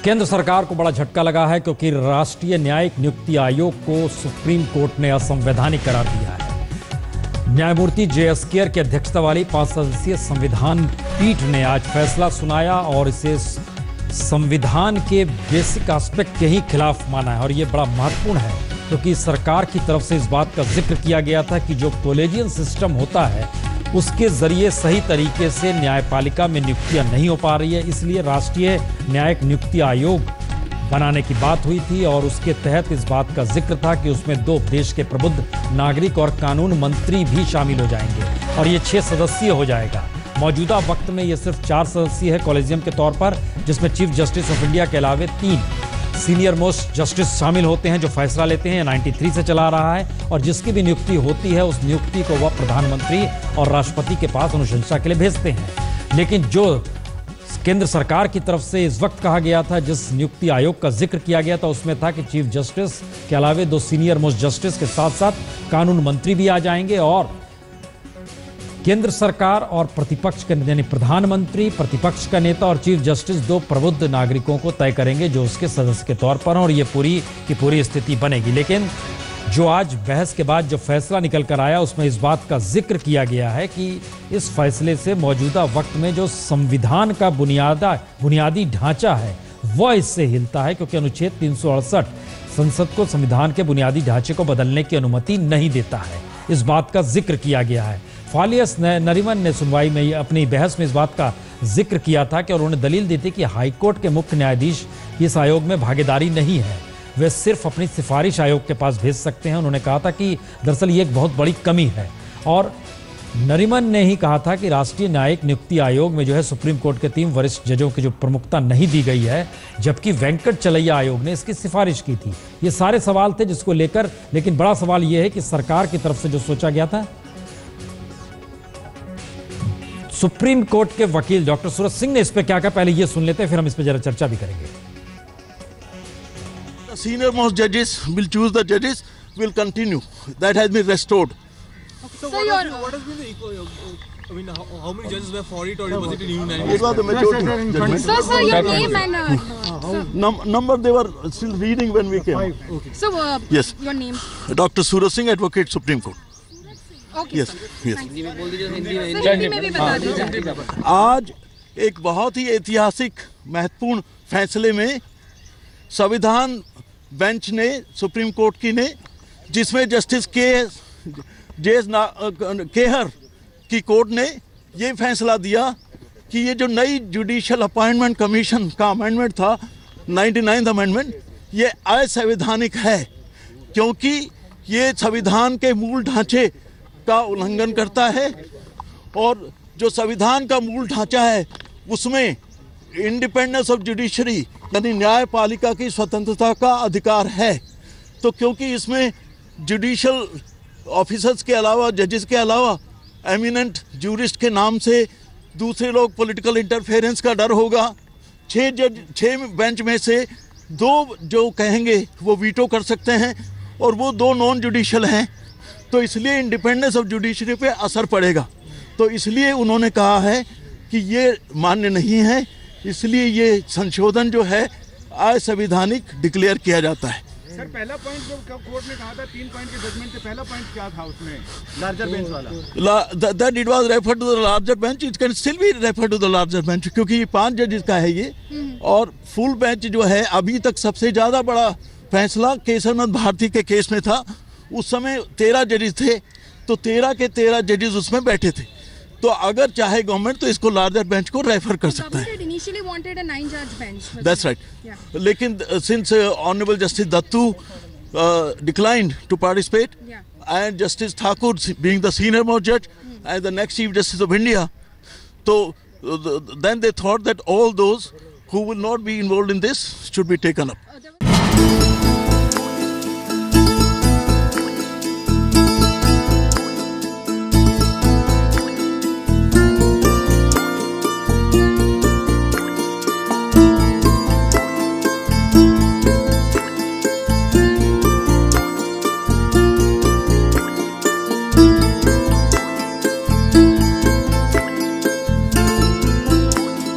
केंद्र सरकार को बड़ा झटका लगा है क्योंकि राष्ट्रीय न्यायिक नियुक्ति आयोग को सुप्रीम कोर्ट ने असंवैधानिक करार दिया है। न्यायमूर्ति जे.एस. केयर की अध्यक्षता वाली 5 सदस्यीय संविधान पीठ ने आज फैसला सुनाया और इसे संविधान के बेसिक एस्पेक्ट के ही खिलाफ माना है। और ये बड़ा महत्वपूर्ण है क्योंकि सरकार की तरफ से इस बात का जिक्र किया गया था कि जो कॉलेजियन सिस्टम होता है उसके जरिए सही तरीके से न्यायपालिका में नियुक्तियां नहीं हो पा रही है, इसलिए राष्ट्रीय न्यायिक नियुक्ति आयोग बनाने की बात हुई थी। और उसके तहत इस बात का जिक्र था कि उसमें 2 देश के प्रबुद्ध नागरिक और कानून मंत्री भी शामिल हो जाएंगे और ये 6 सदस्यीय हो जाएगा। मौजूदा वक्त में ये सिर्फ 4 सदस्यीय है कॉलेजियम के तौर पर, जिसमें चीफ जस्टिस ऑफ इंडिया के अलावे 3 सीनियर मोस्ट जस्टिस शामिल होते हैं जो फैसला लेते हैं। 93 से चला रहा है और जिसकी भी नियुक्ति होती है उस नियुक्ति को वह प्रधानमंत्री और राष्ट्रपति के पास अनुशंसा के लिए भेजते हैं। लेकिन जो केंद्र सरकार की तरफ से इस वक्त कहा गया था, जिस नियुक्ति आयोग का जिक्र किया गया था, उसमें था कि चीफ जस्टिस के अलावे 2 सीनियर मोस्ट जस्टिस के साथ साथ कानून मंत्री भी आ जाएंगे और केंद्र सरकार और प्रतिपक्ष का यानी प्रधानमंत्री, प्रतिपक्ष का नेता और चीफ जस्टिस 2 प्रबुद्ध नागरिकों को तय करेंगे जो उसके सदस्य के तौर पर और ये पूरी की पूरी स्थिति बनेगी। लेकिन जो आज बहस के बाद जो फैसला निकल कर आया उसमें इस बात का जिक्र किया गया है कि इस फैसले से मौजूदा वक्त में जो संविधान का बुनियादी ढांचा है वह इससे हिलता है, क्योंकि अनुच्छेद 368 संसद को संविधान के बुनियादी ढांचे को बदलने की अनुमति नहीं देता है। इस बात का जिक्र किया गया है। फालियस नरीमन ने सुनवाई में अपनी बहस में इस बात का जिक्र किया था कि उन्होंने दलील दी थी कि हाईकोर्ट के मुख्य न्यायाधीश इस आयोग में भागीदारी नहीं है, वे सिर्फ अपनी सिफारिश आयोग के पास भेज सकते हैं। उन्होंने कहा था कि दरअसल ये एक बहुत बड़ी कमी है। और नरीमन ने ही कहा था कि राष्ट्रीय न्यायिक नियुक्ति आयोग में जो है सुप्रीम कोर्ट के 3 वरिष्ठ जजों की जो प्रमुखता नहीं दी गई है, जबकि वेंकटचलैया आयोग ने इसकी सिफारिश की थी। ये सारे सवाल थे जिसको लेकर, लेकिन बड़ा सवाल ये है कि सरकार की तरफ से जो सोचा गया था, सुप्रीम कोर्ट के वकील डॉक्टर सूरज सिंह ने इस पे क्या कहा, पहले ये सुन लेते हैं फिर हम इस पे जरा चर्चा भी करेंगे। Senior most judges will choose the judges, will continue. That has been restored. So what has been the equal? I mean, how many judges were for it, or was it a new name? It was the majority judgment. So your name and Number they were still reading when we came. Okay. so Yes. your name. Dr. Suraj Singh, Advocate, Supreme Court. Okay. Yes. Yes. Sir Hindi में भी बता दीजिए। आज एक बहुत ही ऐतिहासिक महत्वपूर्ण फैसले में संविधान बेंच ने, सुप्रीम कोर्ट की ने, जिसमें जस्टिस केहर की कोर्ट ने ये फैसला दिया कि ये जो नई जुडिशियल अपॉइंटमेंट कमीशन का अमेंडमेंट था, 99th अमेंडमेंट, ये असंवैधानिक है क्योंकि ये संविधान के मूल ढांचे का उल्लंघन करता है। और जो संविधान का मूल ढांचा है उसमें इंडिपेंडेंस ऑफ जुडिशरी यानी न्यायपालिका की स्वतंत्रता का अधिकार है। तो क्योंकि इसमें जुडिशियल ऑफिसर्स के अलावा, जजेस के अलावा एमिनेंट जूरिस्ट के नाम से दूसरे लोग पॉलिटिकल इंटरफेरेंस का डर होगा। 6 बेंच में से 2 जो कहेंगे वो वीटो कर सकते हैं और वो 2 नॉन जुडिशियल हैं, तो इसलिए इंडिपेंडेंस ऑफ जुडिशरी पे असर पड़ेगा। तो इसलिए उन्होंने कहा है कि ये मान्य नहीं है, इसलिए ये संशोधन जो है असंवैधानिक डिक्लेयर किया जाता है। सर पहला पॉइंट जो कोर्ट ने कहा था 3 पॉइंट के जजमेंट से, पहला पॉइंट क्या था उसमें, लार्जर बेंच वाला? That it was referred to the larger bench. It can still be referred to the larger bench क्योंकि ये 5 जजेस का है ये। और फुल बेंच जो है, अभी तक सबसे ज्यादा बड़ा फैसला केशवनाथ भारती के केस में था। उस समय 13 जजेस थे, तो 13 के 13 जजेस उसमें बैठे थे। तो अगर चाहे गवर्नमेंट तो इसको लार्जर बेंच को रेफर कर सकता है। Initially wanted a 9-judge bench. That's right. Yeah. लेकिन since Honorable Justice Dattu declined to participate, and Justice Thakur being the senior most judge and the next Chief Justice of India, so then they thought that all those who will not be involved in this should be taken up.